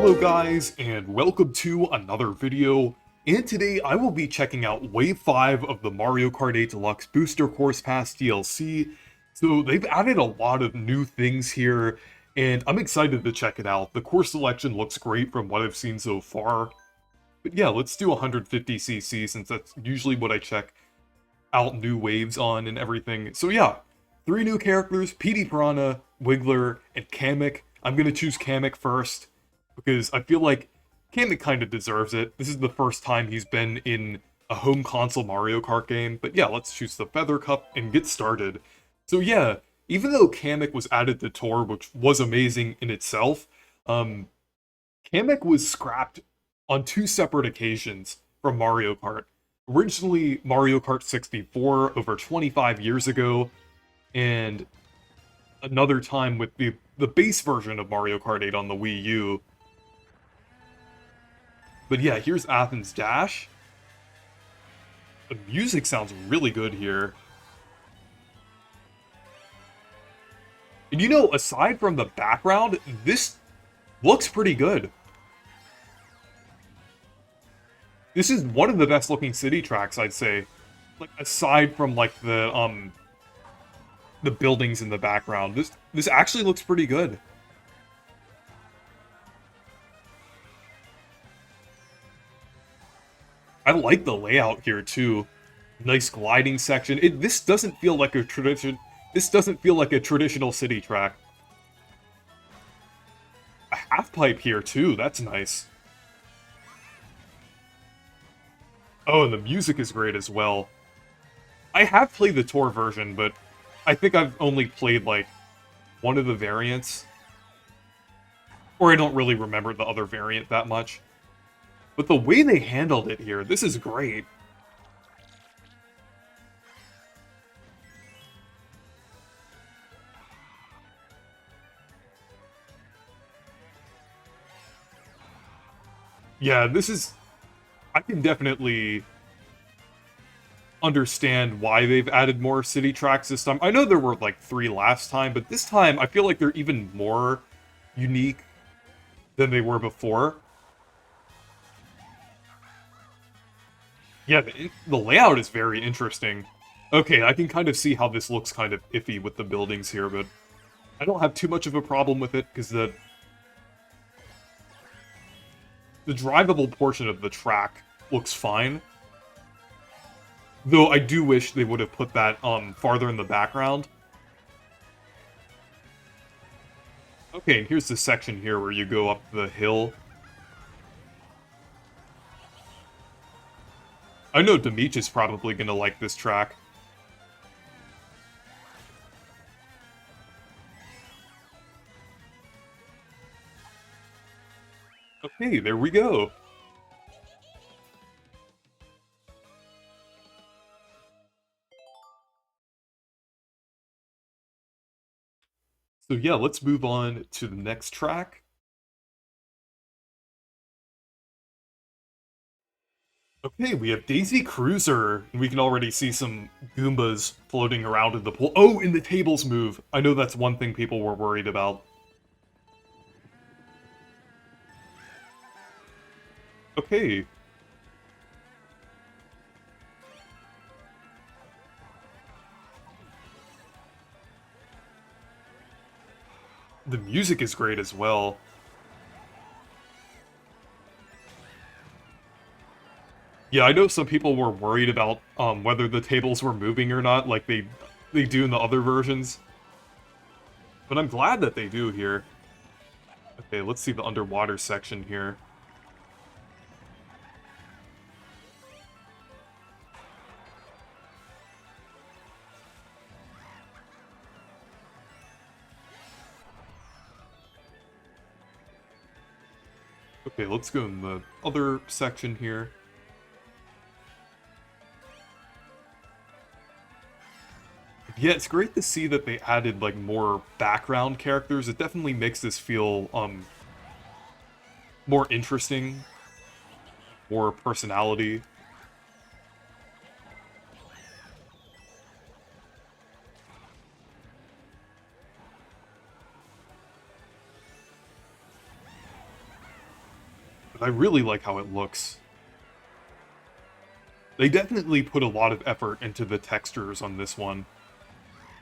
Hello guys, and welcome to another video, and today I will be checking out Wave 5 of the Mario Kart 8 Deluxe Booster Course Pass DLC. So they've added a lot of new things here, and I'm excited to check it out. The course selection looks great from what I've seen so far. But yeah, let's do 150cc since that's usually what I check out new waves on and everything. So yeah, 3 new characters, PD Piranha, Wiggler, and Kamek. I'm gonna choose Kamek first, because I feel like Kamek kind of deserves it. This is the first time he's been in a home console Mario Kart game, but yeah, let's choose the Feather Cup and get started. So yeah, even though Kamek was added to Tour, which was amazing in itself, Kamek was scrapped on 2 separate occasions from Mario Kart. Originally, Mario Kart 64 over 25 years ago, and another time with the base version of Mario Kart 8 on the Wii U. But yeah, here's Athens Dash. The music sounds really good here. And you know, aside from the background, this looks pretty good. This is one of the best looking city tracks, I'd say. Like, aside from like the buildings in the background. This actually looks pretty good. I like the layout here too. Nice gliding section. This doesn't feel like a tradition. This doesn't feel like a traditional city track. A half pipe here too. That's nice. Oh, and the music is great as well. I have played the tour version, but I think I've only played like one of the variants. Or I don't really remember the other variant that much. But the way they handled it here, this is great. Yeah, this is... I can definitely understand why they've added more city tracks this time. I know there were like 3 last time, but this time I feel like they're even more unique than they were before. Yeah, the layout is very interesting. Okay, I can kind of see how this looks kind of iffy with the buildings here, but I don't have too much of a problem with it, because the drivable portion of the track looks fine. Though I do wish they would have put that farther in the background. Okay, here's the section here where you go up the hill. I know Demeech is probably gonna like this track. Okay, there we go. So yeah, let's move on to the next track. Okay, we have Daisy Cruiser, and we can already see some Goombas floating around in the pool. Oh, and the tables move. I know that's one thing people were worried about. Okay. The music is great as well. Yeah, I know some people were worried about whether the tables were moving or not, like they do in the other versions. But I'm glad that they do here. Okay, let's see the underwater section here. Okay, let's go in the other section here. Yeah, it's great to see that they added like more background characters. It definitely makes this feel more interesting, more personality. I really like how it looks. They definitely put a lot of effort into the textures on this one.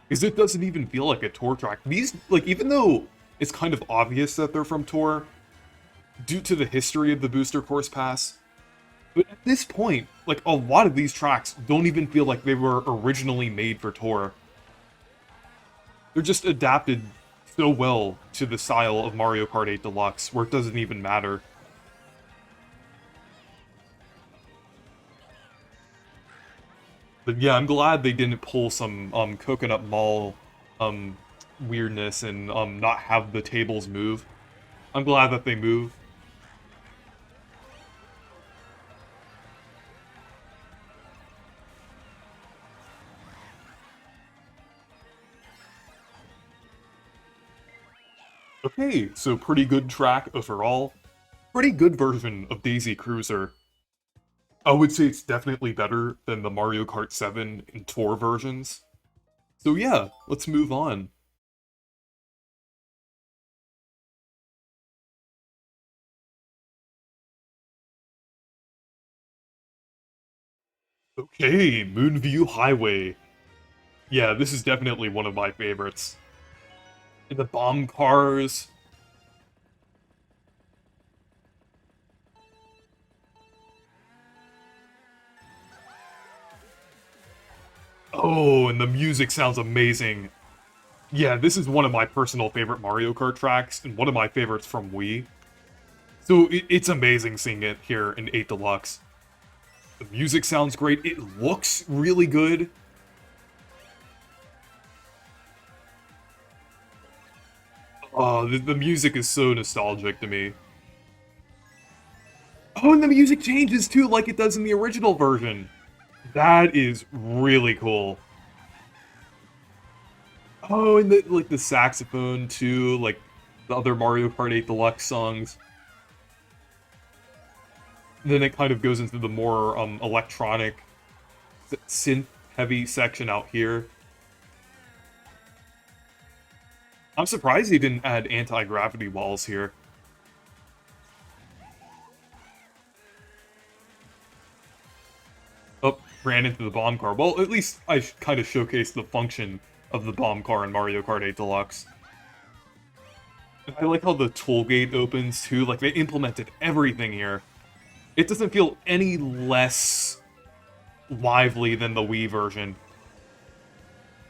Because it doesn't even feel like a tour track. These, like, even though it's kind of obvious that they're from tour, due to the history of the Booster Course Pass, but at this point, like, a lot of these tracks don't even feel like they were originally made for tour. They're just adapted so well to the style of Mario Kart 8 Deluxe, where it doesn't even matter. But yeah, I'm glad they didn't pull some Coconut Mall weirdness and not have the tables move. I'm glad that they move. Okay, so pretty good track overall. Pretty good version of Daisy Cruiser. I would say it's definitely better than the Mario Kart 7 and Tour versions. So yeah, let's move on. Okay, Moonview Highway. Yeah, this is definitely one of my favorites. And the bomb cars. Oh, and the music sounds amazing. Yeah, this is one of my personal favorite Mario Kart tracks, and one of my favorites from Wii. So it's amazing seeing it here in 8 Deluxe. The music sounds great, it looks really good. Oh, the music is so nostalgic to me. Oh, and the music changes too, like it does in the original version. That is really cool. Oh, and the saxophone too, like the other Mario Kart 8 Deluxe songs. Then it kind of goes into the more electronic, synth-heavy section out here. I'm surprised he didn't add anti-gravity walls here. Oh, ran into the bomb car. Well, at least I kind of showcased the function of the bomb car in Mario Kart 8 Deluxe. I like how the toll gate opens too, like they implemented everything here. It doesn't feel any less lively than the Wii version.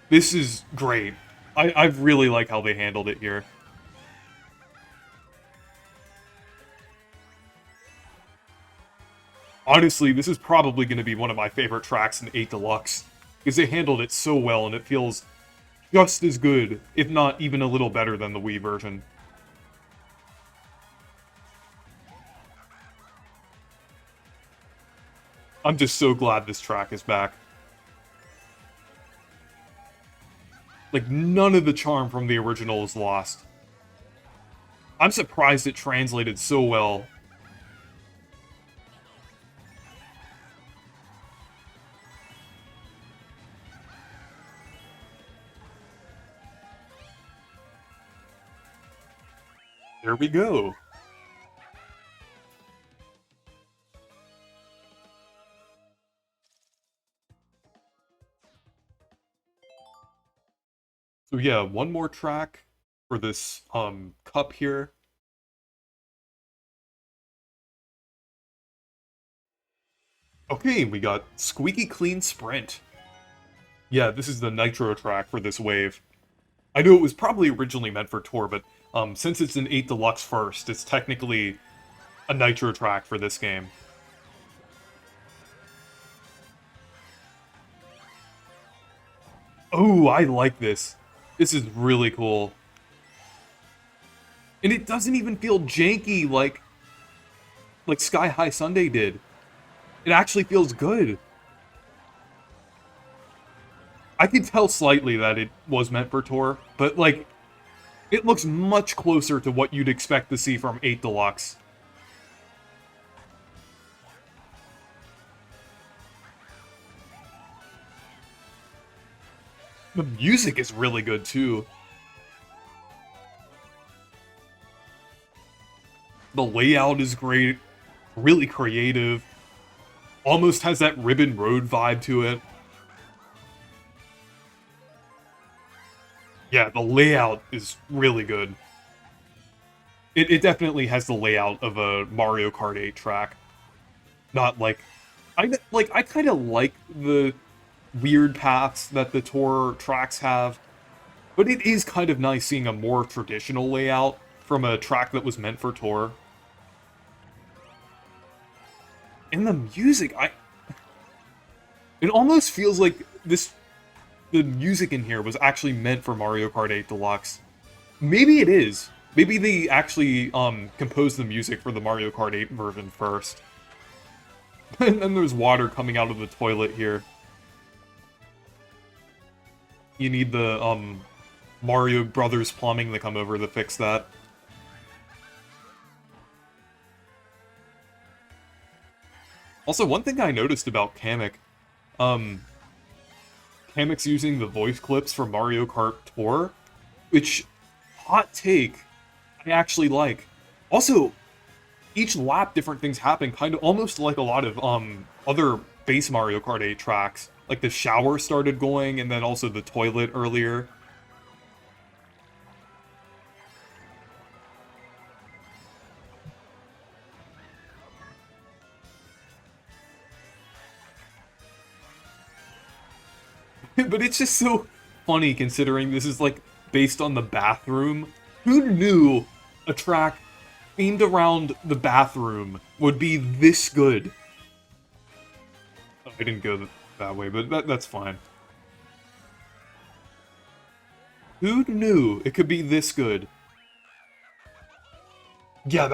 This is great. I really like how they handled it here. Honestly, this is probably going to be one of my favorite tracks in 8 Deluxe, because they handled it so well and it feels just as good, if not even a little better than the Wii version. I'm just so glad this track is back. Like, none of the charm from the original is lost. I'm surprised it translated so well. There we go. So yeah, one more track for this cup here. Okay, we got Squeaky Clean Sprint. Yeah, this is the nitro track for this wave. I know it was probably originally meant for Tour, but since it's an 8 Deluxe first, it's technically a nitro track for this game. Oh, I like this. This is really cool. And it doesn't even feel janky like Sky High Sunday did. It actually feels good. I can tell slightly that it was meant for Tour, but like, it looks much closer to what you'd expect to see from 8 Deluxe. The music is really good too. The layout is great. Really creative. Almost has that Ribbon Road vibe to it. Yeah, the layout is really good. It definitely has the layout of a Mario Kart 8 track. Not like... I kind of like the weird paths that the tour tracks have, but it is kind of nice seeing a more traditional layout from a track that was meant for tour. And the music, it almost feels like the music in here was actually meant for Mario Kart 8 Deluxe. Maybe it is. Maybe they actually composed the music for the Mario Kart 8 version first. And then there's water coming out of the toilet here. You need the Mario Brothers plumbing to come over to fix that. Also, one thing I noticed about Kamek, Kamek's using the voice clips from Mario Kart Tour, which, hot take, I actually like. Also, each lap different things happen, kind of almost like a lot of other base Mario Kart 8 tracks. Like the shower started going, and then also the toilet earlier. But it's just so funny considering this is like based on the bathroom. Who knew a track themed around the bathroom would be this good? Oh, I didn't go that way, but that's fine. Who knew it could be this good? Yeah,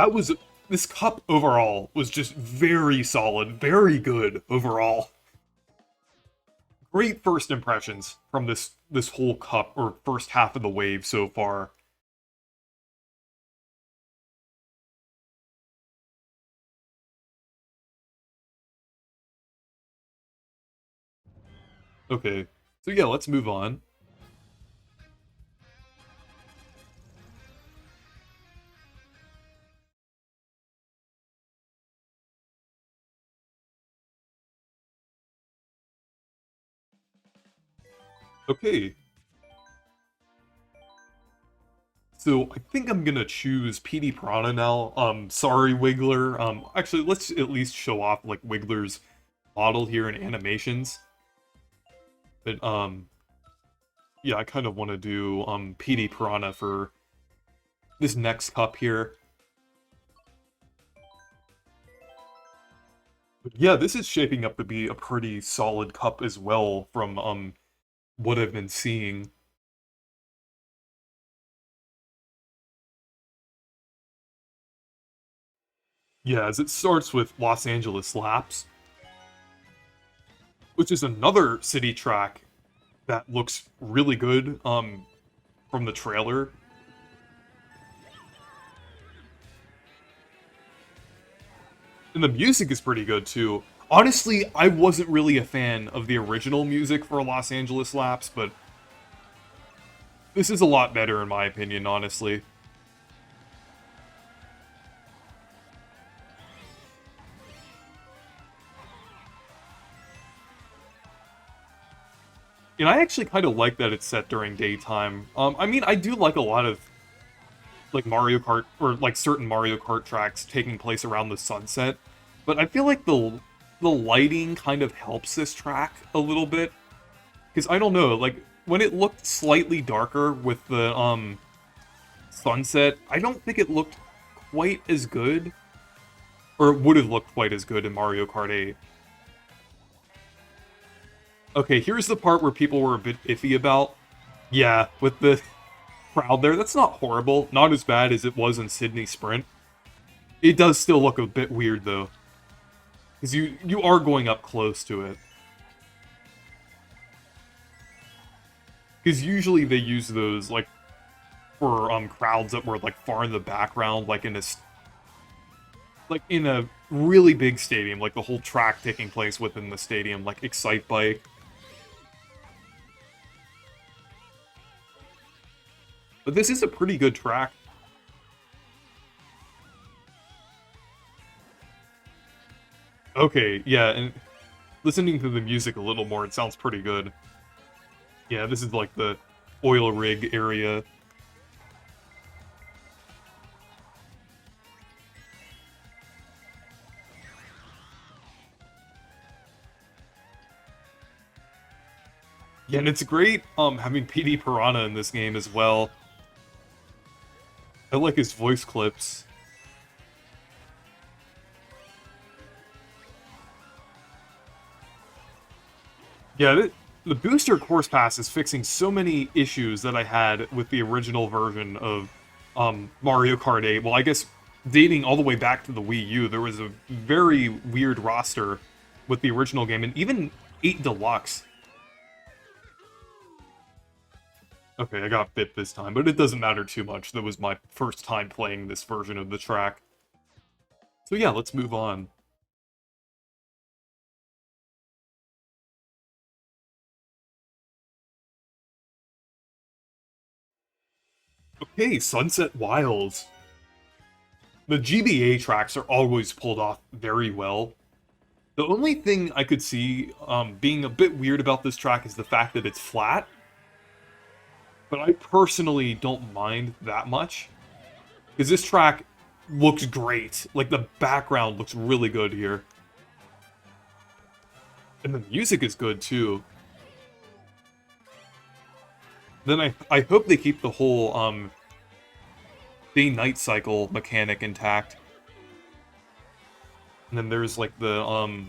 this cup overall was just very solid, very good overall. Great first impressions from this whole cup, or first half of the wave so far. Okay, so yeah, let's move on. Okay, so I think I'm gonna choose PD Piranha now. Sorry, Wiggler. Actually, let's at least show off like Wiggler's model here in animations. But yeah, I kind of want to do PD Piranha for this next cup here. But yeah, this is shaping up to be a pretty solid cup as well from what I've been seeing. Yeah, as it starts with Los Angeles Laps, which is another city track that looks really good from the trailer. And the music is pretty good too. Honestly, I wasn't really a fan of the original music for Los Angeles Laps, but this is a lot better in my opinion, honestly. And I actually kind of like that it's set during daytime. I mean, I do like a lot of like Mario Kart, or like certain Mario Kart tracks taking place around the sunset, but I feel like the lighting kind of helps this track a little bit. Because I don't know, like when it looked slightly darker with the sunset, I don't think it looked quite as good, or it would have looked quite as good in Mario Kart 8. Okay, here's the part where people were a bit iffy about. Yeah, with the crowd there, that's not horrible. Not as bad as it was in Sydney Sprint. It does still look a bit weird, though. Because you are going up close to it. Because usually they use those, like, for crowds that were, like, far in the background, like in a really big stadium, like the whole track taking place within the stadium, like Excite Bike. But this is a pretty good track. Okay, yeah, and listening to the music a little more, it sounds pretty good. Yeah, this is like the oil rig area. Yeah, and it's great having PD Piranha in this game as well. I like his voice clips. Yeah, the booster course pass is fixing so many issues that I had with the original version of Mario Kart 8. Well, I guess dating all the way back to the Wii U, there was a very weird roster with the original game, and even 8 Deluxe. Okay, I got bit this time, but it doesn't matter too much. That was my first time playing this version of the track. So yeah, let's move on. Okay, Sunset Wilds. The GBA tracks are always pulled off very well. The only thing I could see being a bit weird about this track is the fact that it's flat. But I personally don't mind that much. Because this track looks great. Like, the background looks really good here. And the music is good, too. Then I hope they keep the whole day-night cycle mechanic intact. And then there's, like, the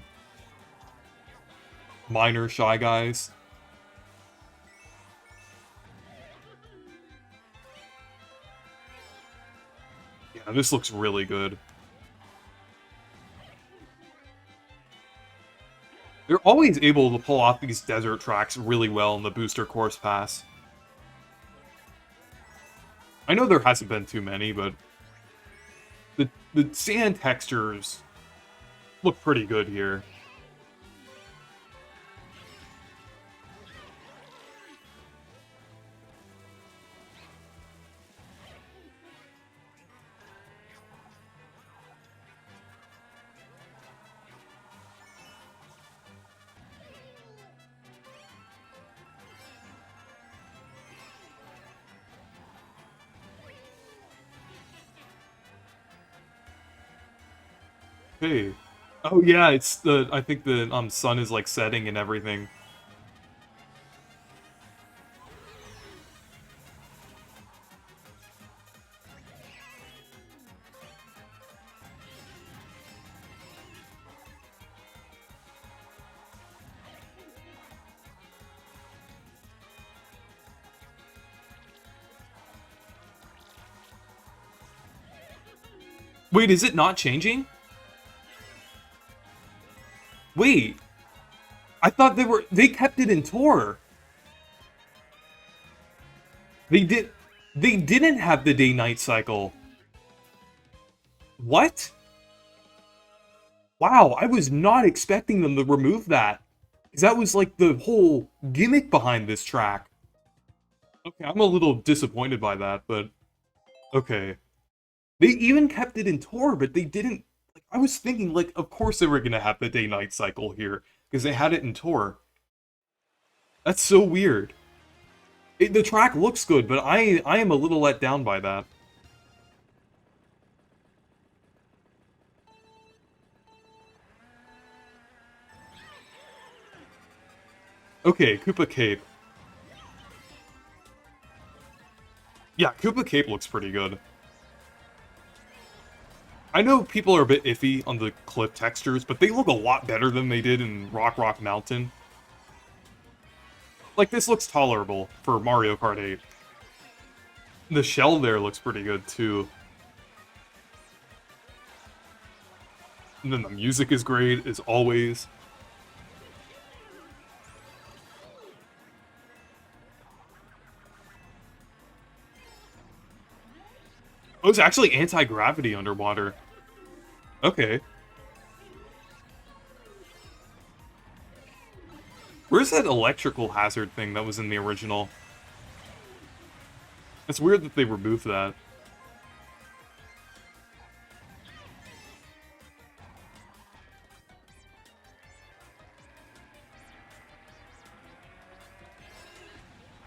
minor Shy Guys. Yeah, this looks really good. They're always able to pull off these desert tracks really well in the Booster Course Pass. I know there hasn't been too many, but the sand textures look pretty good here. Hey. Oh yeah, it's the I think the sun is like setting and everything. Wait, is it not changing? Wait, I thought they kept it in Tor. They did they didn't have the day-night cycle. What? Wow, I was not expecting them to remove that. Because that was like the whole gimmick behind this track. Okay, I'm a little disappointed by that, but okay. They even kept it in Tor, but they didn't. Like, I was thinking, like, of course they were gonna have the day-night cycle here because they had it in Tor. That's so weird. The track looks good, but I am a little let down by that. Okay, Koopa Cave. Yeah, Koopa Cave looks pretty good. I know people are a bit iffy on the cliff textures, but they look a lot better than they did in Rock Mountain. Like, this looks tolerable for Mario Kart 8. The shell there looks pretty good, too. And then the music is great, as always. Oh, it's actually anti-gravity underwater. Okay. Where's that electrical hazard thing that was in the original? It's weird that they removed that.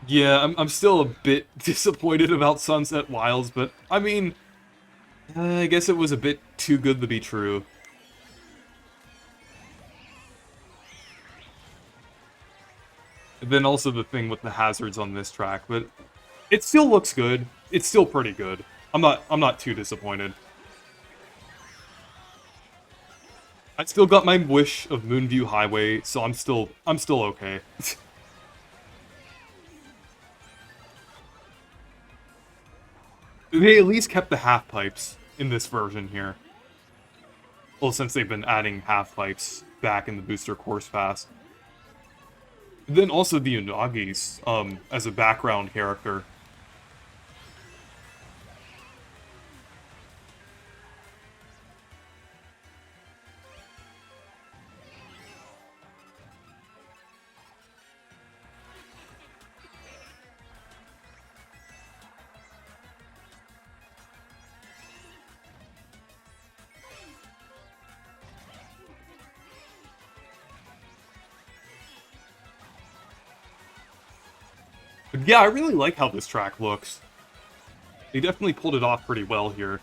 Yeah, I'm still a bit disappointed about Sunset Wilds, but I mean, I guess it was a bit too good to be true. And then also the thing with the hazards on this track, but it still looks good. It's still pretty good. I'm not too disappointed. I still got my wish of Moonview Highway, so I'm still okay. They at least kept the half pipes in this version here. Well, since they've been adding half pipes back in the booster course pass. Then also the Unagis, as a background character. But yeah, I really like how this track looks. They definitely pulled it off pretty well here.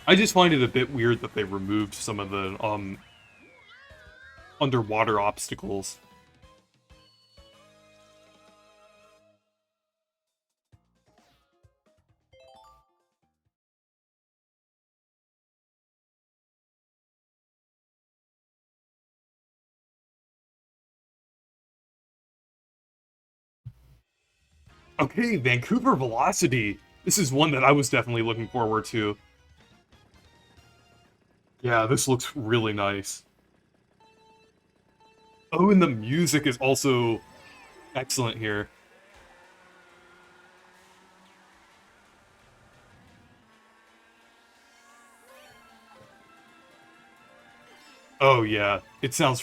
I just find it a bit weird that they removed some of the, underwater obstacles. Okay, Vancouver Velocity. This is one that I was definitely looking forward to. Yeah, this looks really nice. Oh, and the music is also excellent here. Oh yeah, it sounds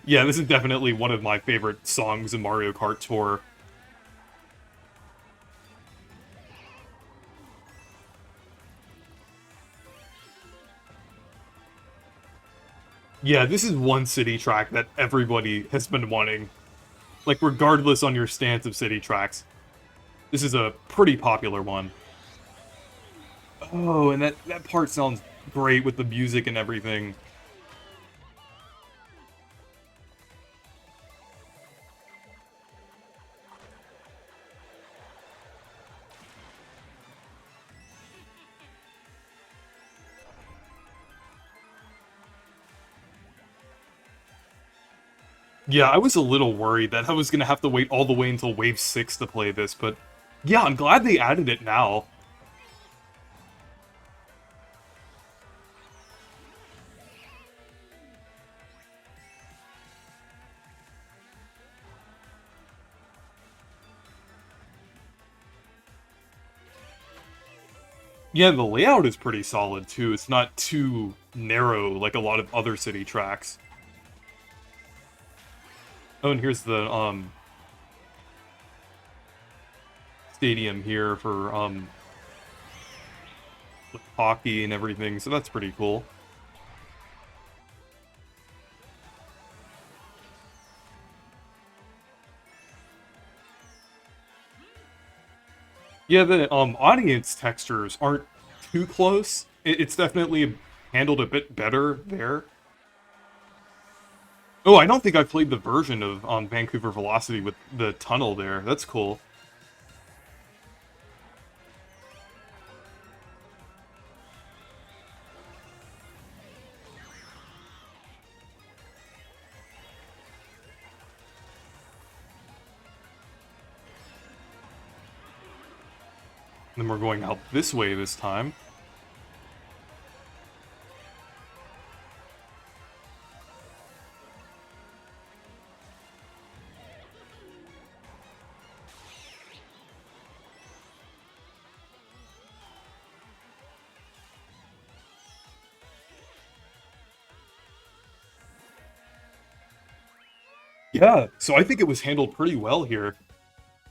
yeah, this is definitely one of my favorite songs in Mario Kart Tour. Yeah, this is one city track that everybody has been wanting. Like, regardless on your stance of city tracks, this is a pretty popular one. Oh, and that part sounds great with the music and everything. Yeah, I was a little worried that I was gonna have to wait all the way until Wave 6 to play this, but yeah, I'm glad they added it now. Yeah, the layout is pretty solid too. It's not too narrow like a lot of other city tracks. Oh, and here's the stadium here for with hockey and everything, so that's pretty cool. Yeah, the audience textures aren't too close. It's definitely handled a bit better there. Oh, I don't think I played the version of Vancouver Velocity with the tunnel there. That's cool. Then we're going out this way this time. Yeah, so I think it was handled pretty well here.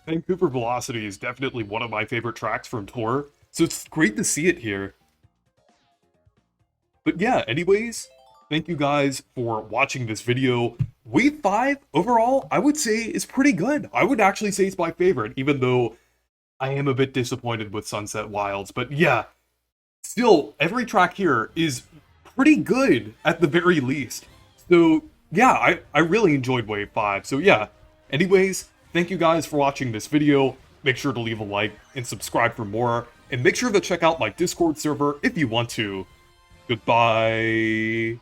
Vancouver Velocity is definitely one of my favorite tracks from Tour, so it's great to see it here. But yeah, anyways, thank you guys for watching this video. Wave 5, overall, I would say is pretty good. I would actually say it's my favorite, even though I am a bit disappointed with Sunset Wilds. But yeah, still, every track here is pretty good at the very least. So yeah, I really enjoyed Wave 5. So yeah, anyways, thank you guys for watching this video. Make sure to leave a like and subscribe for more. And make sure to check out my Discord server if you want to. Goodbye.